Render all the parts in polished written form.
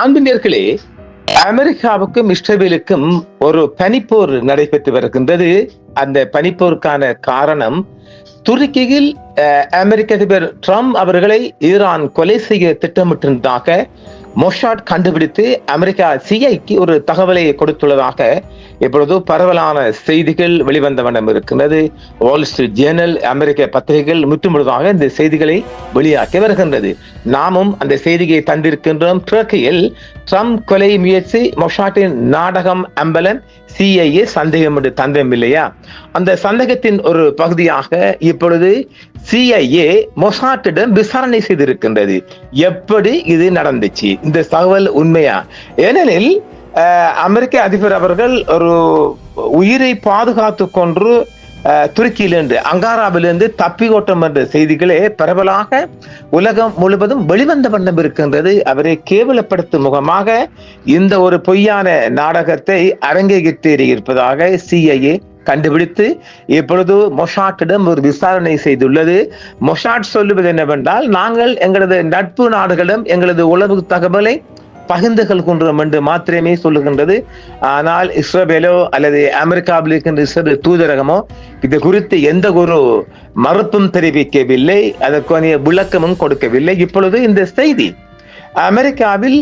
அன்பினர்களே, அமெரிக்காவுக்கும் இஸ்ரேலுக்கும் ஒரு பனிப்போர் நடைபெற்று வருகின்றது. அந்த பனிப்போருக்கான காரணம், துருக்கியில் அமெரிக்க அதிபர் ட்ரம்ப் அவர்களை ஈரான் கொலை செய்ய திட்டமிட்டிருந்ததாக மொசாட் கண்டுபிடித்து அமெரிக்கா சிஐக்கு ஒரு தகவலை கொடுத்துள்ளதாக இப்பொழுது பரவலான செய்திகள் வெளிவந்த வண்ணம் இருக்கின்றது. வால் ஸ்ட்ரீட் ஜேர்னல், அமெரிக்க பத்திரிகைகள் முற்றுமுழுதாக இந்த செய்திகளை வெளியாக்கி வருகின்றது. நாமும் அந்த செய்தியை தந்திருக்கின்றோம். துருக்கியில் ட்ரம்ப் கொலை முயற்சி, மொசாட்டின் நாடகம் அம்பலம், சிஐஏ சந்தேகம் என்று தந்தம் இல்லையா? அந்த சந்தேகத்தின் ஒரு பகுதியாக இப்பொழுது சிஐஏ மொசாட்டிடம் விசாரணை செய்திருக்கின்றது. எப்படி இது நடந்துச்சு, இந்த தகவல் உண்மையா? ஏனெனில் அமெரிக்க அதிபர் அவர்கள் ஒரு உயிரை பாதுகாத்து கொண்டு துருக்கியிலிருந்து, அங்காராவிலிருந்து தப்பி ஓட்டம் என்ற செய்திகளே பரவலாக உலகம் முழுவதும் வெளிவந்த வண்ணம் இருக்கின்றது. அவரை கேவலப்படுத்தும் முகமாக இந்த ஒரு பொய்யான நாடகத்தை அரங்கேற்றி இருப்பதாக சிஐஏ கண்டுபிடித்து இப்பொழுது மொசாட்டிடம் ஒரு விசாரணை செய்துள்ளது. மொசாட் சொல்லுவது என்னவென்றால், நாங்கள் எங்களது நட்பு நாடுகளிடம் எங்களது உளவு தகவலை பகிர்ந்து கொள்கின்றோம் என்று மாத்திரமே சொல்லுகின்றது. ஆனால் இஸ்ரேலோ அல்லது அமெரிக்காவில் இருக்கின்ற இஸ்ரேல் தூதரகமோ இது குறித்து எந்த ஒரு மறுப்பும் தெரிவிக்கவில்லை, அதற்கான விளக்கமும் கொடுக்கவில்லை. இப்பொழுது இந்த செய்தி அமெரிக்காவில்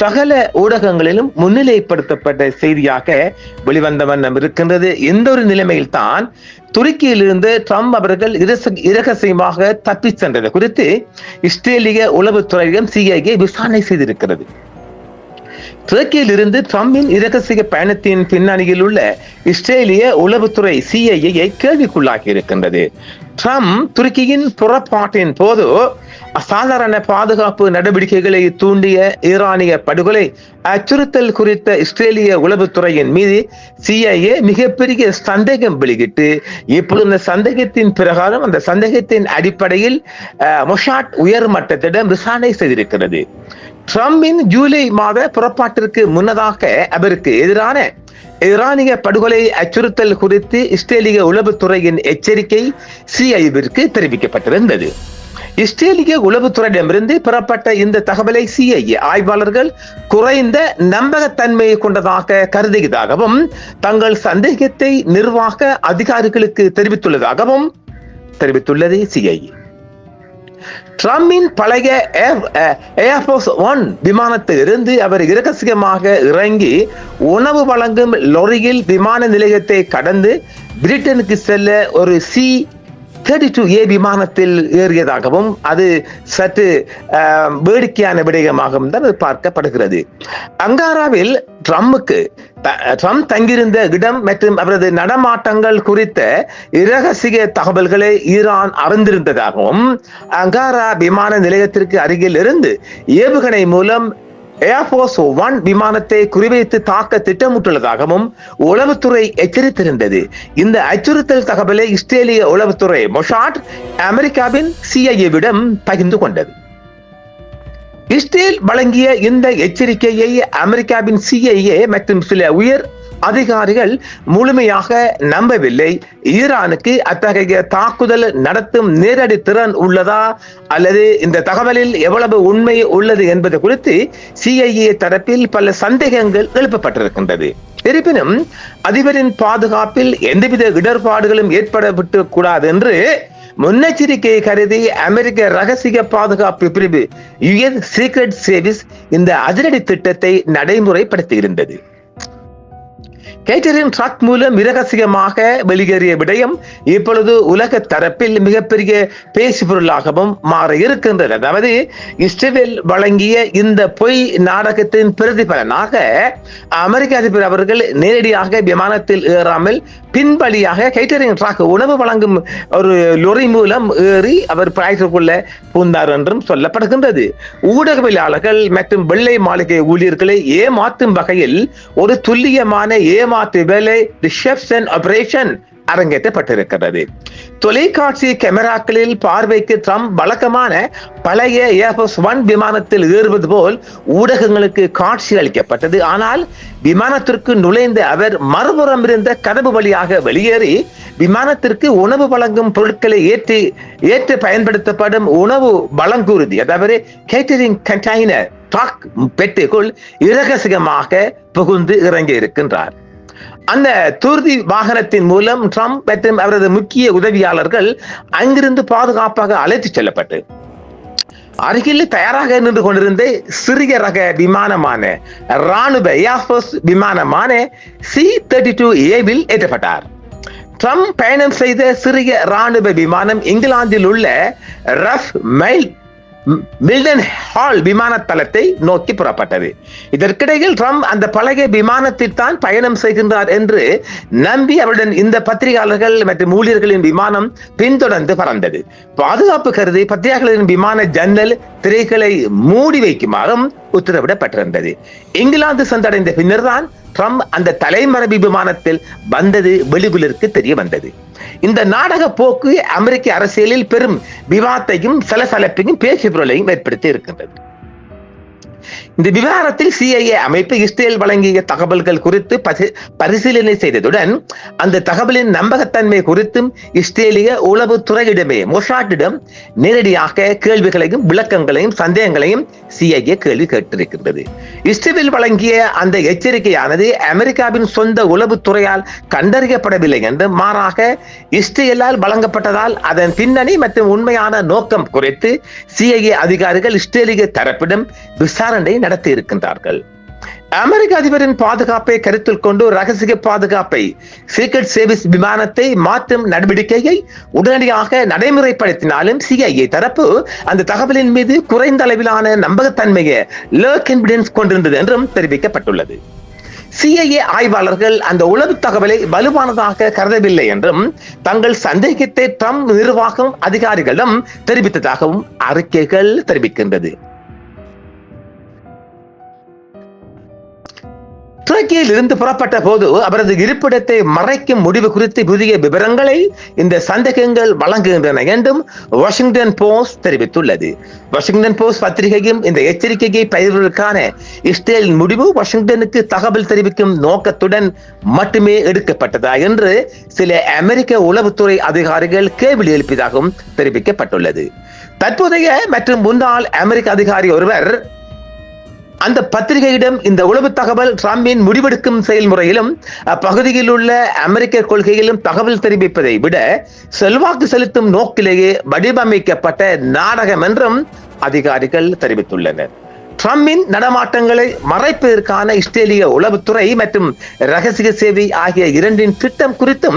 சகல ஊடகங்களிலும் முன்னிலைப்படுத்தப்பட்ட செய்தியாக வெளிவந்த வண்ணம் இருக்கின்றது. இந்த ஒரு நிலைமையில் தான் துருக்கியிலிருந்து ட்ரம்ப் அவர்கள் இரகசியமாக தப்பி சென்றது குறித்து இஸ்ரேலிய உளவுத்துறையிடம் சிஐஏ விசாரணை செய்திருக்கிறது. துருக்கியில் இருந்து ட்ரம்பின் இரகசிய பயணத்தின் பின்னணியில் உள்ள இஸ்ரேலிய உளவுத்துறை சிஐஏ கேள்விக்குள்ளாகி இருக்கின்றது. ட்ரம்ப் துருக்கியின் புறப்பாட்டின் போது அசாதாரண பாதுகாப்பு நடவடிக்கைகளை தூண்டிய ஈரானிய படுகொலை அச்சுறுத்தல் குறித்த இஸ்ரேலிய உளவுத்துறையின் மீது சிஐஏ மிகப்பெரிய சந்தேகம் வெளியிட்டு இப்பொழுது இந்த சந்தேகத்தின் பிரகாரம், அந்த சந்தேகத்தின் அடிப்படையில் மொசாட் உயர் மட்டத்திடம் விசாரணை செய்திருக்கிறது. ட்ரம்பின் ஜூலை மாத புறப்பாட்டிற்கு முன்னதாக அவருக்கு எதிரான ஈரானிய படுகொலை அச்சுறுத்தல் குறித்து இஸ்ரேலிய உளவுத்துறையின் எச்சரிக்கை சிஐஏவிற்கு தெரிவிக்கப்பட்டிருந்தது. இஸ்ரேலிய உளவுத்துறையிடமிருந்து பெறப்பட்ட இந்த தகவலை சிஐஏ ஆய்வாளர்கள் குறைந்த நம்பகத்தன்மையை கொண்டதாக கருதுவதாகவும் தங்கள் சந்தேகத்தை நிர்வாக அதிகாரிகளுக்கு தெரிவித்துள்ளது சிஐஏ. ட்ரம்பின் பழைய ஏர்போர்ஸ் 1 விமானத்தில் இருந்து அவர் இரகசியமாக இறங்கி உணவு வழங்கும் லொரியில் விமான நிலையத்தை கடந்து பிரிட்டனுக்கு செல்ல ஒரு C-32A விமானத்தில் ஏறியதாகவும் அது சற்று வேடிக்கையான விடயமாகவும் தான் பார்க்கப்படுகிறது. அங்காராவில் ட்ரம்ப் தங்கியிருந்த இடம் மற்றும் அவரது நடமாட்டங்கள் குறித்த இரகசிய தகவல்களை ஈரான் அறிந்திருந்ததாகவும், அங்காரா விமான நிலையத்திற்கு அருகில் இருந்து ஏவுகணை மூலம் ஏர்போர்ஸ் 1 விமானத்தை குறிவைத்து தாக்க திட்டமிட்டுள்ளதாகவும் உளவுத்துறை எச்சரித்திருந்தது. இந்த அச்சுறுத்தல் தகவலை இஸ்ரேலிய உளவுத்துறை மொசாட் அமெரிக்காவின் சிஐஏவிடம் பகிர்ந்து கொண்டது. இஸ்ரேல் வழங்கிய இந்த எச்சரிக்கையை அமெரிக்காவின் சிஐஏ மற்றும் சில உயர் அதிகாரிகள் முழுமையாக நம்பவில்லை. ஈரானுக்கு அத்தகைய தாக்குதல் நடத்தும் நேரடி திறன் உள்ளதா அல்லது இந்த தகவலில் எவ்வளவு உண்மை உள்ளது என்பது குறித்து சிஐஏ தரப்பில் பல சந்தேகங்கள் எழுப்பப்பட்டிருக்கின்றது. இருப்பினும் அதிபரின் பாதுகாப்பில் எந்தவித இடர்பாடுகளும் ஏற்படவிட்டு கூடாது என்று முன்னெச்சரிக்கை கருதி அமெரிக்க ரகசிய பாதுகாப்பு பிரிவு யுஎஸ் சீக்ரெட் சர்வீஸ் இந்த அதிரடி திட்டத்தை நடைமுறைப்படுத்தியிருந்தது. கேட்டரிங் ட்ரக் மூலம் இரகசியமாக வெளியேறிய விடயம் இப்பொழுது உலக தரப்பில் மிகப்பெரிய பேசுபொருளாகவும் மாற இருக்கின்றது. அதாவது இஸ்ரேல் வழங்கிய இந்த பொய் நாடகத்தின் பிரதிபலனாக அமெரிக்க அதிபர் அவர்கள் நேரடியாக விமானத்தில் ஏறாமல் பின்பலியாக கேட்டரிங் ட்ரக் உணவு வழங்கும் ஒரு லொரி மூலம் ஏறி அவர் பிராய்க்குள்ள பூந்தார் என்றும் சொல்லப்படுகின்றது. ஊடகவியலாளர்கள் மற்றும் வெள்ளை மாளிகை ஊழியர்களை ஏமாற்றும் வகையில் ஒரு துல்லியமான ஏமாற்று வேலை ரிசப்ஷன் ஆபரேஷன் அரங்கேற்றப்பட்டிருக்கிறது. தொலைக்காட்சி கேமராக்களில் பார்வைக்கு ட்ரம்ப் வழக்கமான பழைய ஏர்போர்ஸ் 1 விமானத்தில் ஏறுவது போல் ஊடகங்களுக்கு காட்சி அளிக்கப்பட்டது. ஆனால் விமானத்திற்கு நுழைந்த அவர் மறுபுறம் இருந்த கதவு வழியாக வெளியேறி விமானத்திற்கு உணவு வழங்கும் பொருட்களை ஏற்று பயன்படுத்தப்படும் உணவு வழங்குறுதி, அதாவது கேட்டரிங் கண்டெய்னர் ட்ரக் பெட்டிக்குள் இரகசியமாக புகுந்து இறங்கி இருக்கின்றார். அந்த தூர்தி வாகனத்தின் மூலம் ட்ரம்ப் மற்றும் அவரது முக்கிய உதவியாளர்கள் அங்கிருந்து பாதுகாப்பாக அழைத்துச் செல்லப்பட்டு அருகில் தயாராக நின்று கொண்டிருந்த சிறிய ரக விமானமான ராணுவ ஏர்போர்ஸ் விமானமான C-32A ஏற்றப்பட்டார். ட்ரம்ப் பயணம் செய்த சிறிய ராணுவ விமானம் இங்கிலாந்தில் உள்ள ரஃப் மில்டன் ஹால் விமான தளத்தை நோக்கி புறப்பட்டது. இதற்கிடையில் ட்ரம்ப் அந்த பழைய விமானத்தில் தான் பயணம் செய்கின்றார் என்று நம்பி அவருடன் இந்த பத்திரிகையாளர்கள் மற்றும் ஊழியர்களின் விமானம் பின்தொடர்ந்து பறந்தது. பாதுகாப்பு கருதி பத்திரிகையாளர்களின் விமான ஜன்னல் திரைகளை மூடி வைக்குமாறும் உத்தரவிடப்பட்டிருந்தது. இங்கிலாந்து சென்றடைந்த பின்னர் தான் ட்ரம்ப் அந்த தலைமறைவு விமானத்தில் வந்தது வெளியுலகிற்கு தெரிய வந்தது. இந்த நாடக போக்கு அமெரிக்க அரசியலில் பெரும் விவாதத்தையும் சலசலப்பையும் பேச்சு பொருளையும் ஏற்படுத்தி இருக்கின்றது. இந்த விவகாரத்தில் CIA அமைப்பு இஸ்ரேல் வழங்கிய தகவல்கள் குறித்து பரிசீலனை செய்ததுடன் அந்த தகவலின் நம்பகத்தன்மை குறித்தும் இஸ்ரேலிய உளவுத்துறையிடமே மொசாட்டிடம் நேரடியாக கேள்விகளையும் விளக்கங்களையும் சந்தேகங்களையும் CIA கேள்வி கேட்டிருக்கின்றது. இஸ்ரேல் வழங்கிய அந்த எச்சரிக்கையானது அமெரிக்காவின் சொந்த உளவுத்துறையால் கண்டறியப்படவில்லை என்று மாறாக இஸ்ரேலால் வழங்கப்பட்டதால் அதன் பின்னணி மற்றும் உண்மையான நோக்கம் குறித்து CIA அதிகாரிகள் இஸ்ரேலிய தரப்பிடம் விசாரணை நடத்தி இருக்கின்றார்கள். அமெரிக்க அதிபரின் பாதுகாப்பை கருத்தில் கொண்டு ரகசிய பாதுகாப்பை சீக்ரெட் சர்வீஸ் விமானத்தை மாற்றும் நடவடிக்கையை உடனடியாக நடைமுறைப்படுத்தினாலும் CIA தரப்பு அந்த தகவலின் மீது குறைந்த அளவிலான நம்பகத்தன்மையை லோ கான்ஃபிடன்ஸ் கொண்டிருந்தது என்றும் தெரிவிக்கப்பட்டுள்ளது. CIA ஆய்வாளர்கள் அந்த உளவு தகவலை வலுவானதாக கருதவில்லை என்றும் தங்கள் சந்தேகத்தை ட்ரம்ப் நிர்வாகம் அதிகாரிகளிடம் தெரிவித்ததாகவும் அறிக்கைகள் தெரிவிக்கின்றது. துருக்கியில் இருந்து புறப்பட்ட போது அவரது இருப்பிடத்தை மறைக்கும் முடிவு குறித்து புதிய விவரங்களை இந்த சந்தேகங்கள் வழங்குகின்றன என்றும் வாஷிங்டன் போஸ்ட் தெரிவித்துள்ளது. வாஷிங்டன் போஸ்ட் பத்திரிகையும் இந்த எச்சரிக்கையை பயிர்வதற்கான இஸ்ரேலின் முடிவு வாஷிங்டனுக்கு தகவல் தெரிவிக்கும் நோக்கத்துடன் மட்டுமே எடுக்கப்பட்டதா என்று சில அமெரிக்க உளவுத்துறை அதிகாரிகள் கேள்வி எழுப்பியதாகவும் தெரிவிக்கப்பட்டுள்ளது. தற்போதைய மற்றும் முன்னாள் அமெரிக்க அதிகாரி ஒருவர் அந்த பத்திரிகையிடம் இந்த உளவு தகவல் ட்ரம்பின் முடிவெடுக்கும் செயல்முறையிலும் அப்பகுதியில் உள்ள அமெரிக்க கொள்கையிலும் தகவல் தெரிவிப்பதை விட செல்வாக்கு செலுத்தும் நோக்கிலேயே வடிவமைக்கப்பட்ட நாடகம் என்றும் அதிகாரிகள் தெரிவித்துள்ளனர். ட்ரம்பின் நடமாட்டங்களை மறைப்பதற்கான இஸ்ரேலிய உளவுத்துறை மற்றும் ரகசிய சேவை ஆகிய இரண்டின் திட்டம் குறித்தும்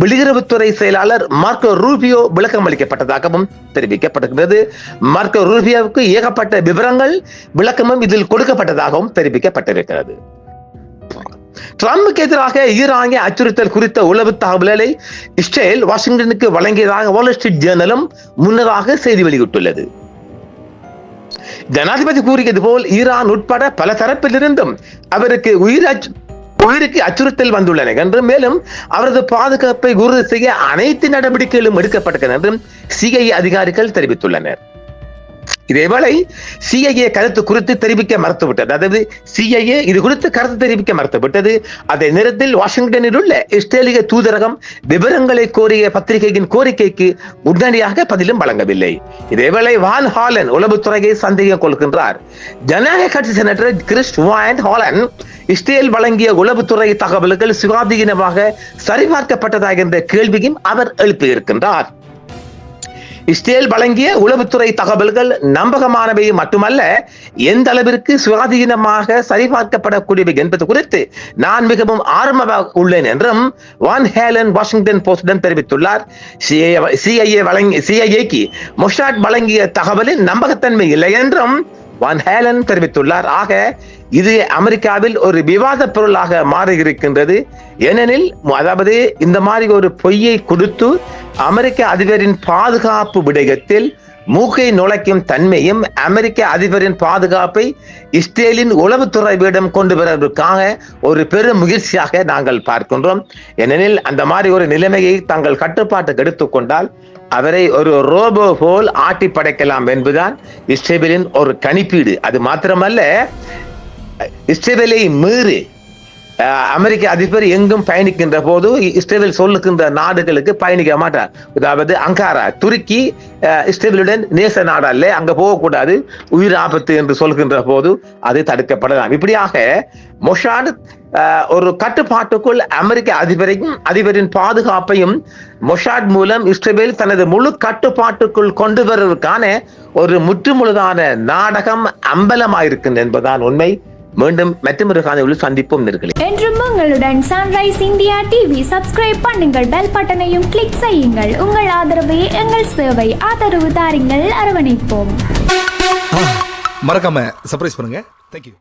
வெளியுறவுத்துறை செயலாளர் மார்க்கோ ரூபியோ விளக்கம் அளிக்கப்பட்டதாகவும் தெரிவிக்கப்படுகிறது. மார்க்கோ ரூபியோவுக்கு ஏகப்பட்ட விவரங்கள் விளக்கமும் இதில் கொடுக்கப்பட்டதாகவும் தெரிவிக்கப்பட்டிருக்கிறது. ட்ரம்புக்கு எதிராக ஈரானிய அச்சுறுத்தல் குறித்த உளவு தகவல்களை இஸ்ரேல் வாஷிங்டனுக்கு வழங்கியதாக வால் ஸ்ட்ரீட் ஜேர்னலும் முன்னதாக செய்தி வெளியிட்டுள்ளது. ஜனாதிபதி கூறியது போல் ஈரான் உட்பட பல தரப்பிலிருந்தும் அவருக்கு உயிருக்கு அச்சுறுத்தல் வந்துள்ளன என்றும் மேலும் அவரது பாதுகாப்பை உறுதி செய்ய அனைத்து நடவடிக்கைகளும் எடுக்கப்பட்டன என்றும் CIA அதிகாரிகள் தெரிவித்துள்ளனர். இதேவேளை CIA கருத்து குறித்து தெரிவிக்க மறுத்துவிட்டது. அதாவது CIA இது குறித்து கருத்து தெரிவிக்க மறுத்துவிட்டது. அதே நேரத்தில் வாஷிங்டனில் உள்ள இஸ்ரேலிய தூதரகம் விவரங்களை கோரிய பத்திரிகையின் கோரிக்கைக்கு உடனடியாக பதிலும் வழங்கவில்லை. இதேவேளை வான் ஹாலன் உளவுத்துறையை சந்தேகம் கொள்கின்றார். ஜனநாயக கட்சி செனட்டர் கிறிஸ் வான் ஹாலன் இஸ்ரேல் வழங்கிய உளவுத்துறை தகவல்கள் சுயாதீனமாக சரிபார்க்கப்பட்டதா என்ற கேள்வியும் அவர் எழுப்பியிருக்கின்றார். இஸ்ரேல் வழங்கிய உளவுத்துறை தகவல்கள் நம்பகமானவை மட்டுமல்ல, எந்த அளவிற்கு சுயாதீனமாக சரிபார்க்கப்படக்கூடியவை என்பது குறித்து நான் மிகவும் ஆர்வமாக உள்ளேன் என்றும் வான் ஹேலன் வாஷிங்டன் போஸ்டிடம் தெரிவித்துள்ளார். CIA மொசாட் வழங்கிய தகவலின் நம்பகத்தன்மை இல்லை என்றும் வான் ஹேலன் தெரிவித்துள்ளார். ஆக இது அமெரிக்காவில் ஒரு விவாத பொருளாக மாறி இருக்கின்றது. ஏனெனில் அதாவது இந்த மாதிரி ஒரு பொய்யை கொடுத்து அமெரிக்க அதிபரின் பாதுகாப்பு விடயத்தில் மூக்கை நுழைக்கும் தன்மையும் அமெரிக்க அதிபரின் பாதுகாப்பை இஸ்ரேலின் உளவுத்துறையிடம் கொண்டு வருவதற்காக ஒரு பெரும் முயற்சியாக நாங்கள் பார்க்கின்றோம். ஏனெனில் அந்த மாதிரி ஒரு நிலைமையை தங்கள் கட்டுப்பாட்டுக்கு எடுத்துக்கொண்டால் அவரை ஒரு ரோபோ போல் ஆட்டி படைக்கலாம் என்பதுதான் இஸ்ரேலின் ஒரு கணிப்பீடு. அது மாத்திரமல்ல, இஸ்ரேலை மீறி அமெரிக்க அதிபர் எங்கும் பயணிக்கின்ற போது இஸ்ரேல் சொல்லுகின்ற நாடுகளுக்கு பயணிக்க மாட்டார். அதாவது அங்காரா, துருக்கி இஸ்ரேலுடன் நேச நாடு அல்ல, அங்க போகக்கூடாது, உயிர் ஆபத்து என்று சொல்கின்ற போது அது தடுக்கப்படலாம். இப்படியாக மொசாட் ஒரு கட்டுப்பாட்டுக்குள் அமெரிக்க அதிபரின் பாதுகாப்பையும் மொசாட் மூலம் இஸ்ரேல் தனது முழு கட்டுப்பாட்டுக்குள் கொண்டு வருவதற்கான ஒரு முற்றுமுழுதான நாடகம் அம்பலமாயிருக்கின்றது என்பதுதான் உண்மை. மீண்டும் மற்றொரு காணொளியில் சந்திப்போம் நேயர்களே. என்றும் உங்களுடன் சன்ரைஸ் இந்தியா டிவி சப்ஸ்கிரைப் பண்ணுங்கள், பெல் பட்டனையும் கிளிக் செய்யுங்கள். உங்கள் ஆதரவே எங்கள் சேவை. ஆதரவு தாருங்கள், அரவணைப்போம். மறக்காம சர்ப்ரைஸ் பண்ணுங்க. தேங்க்யூ.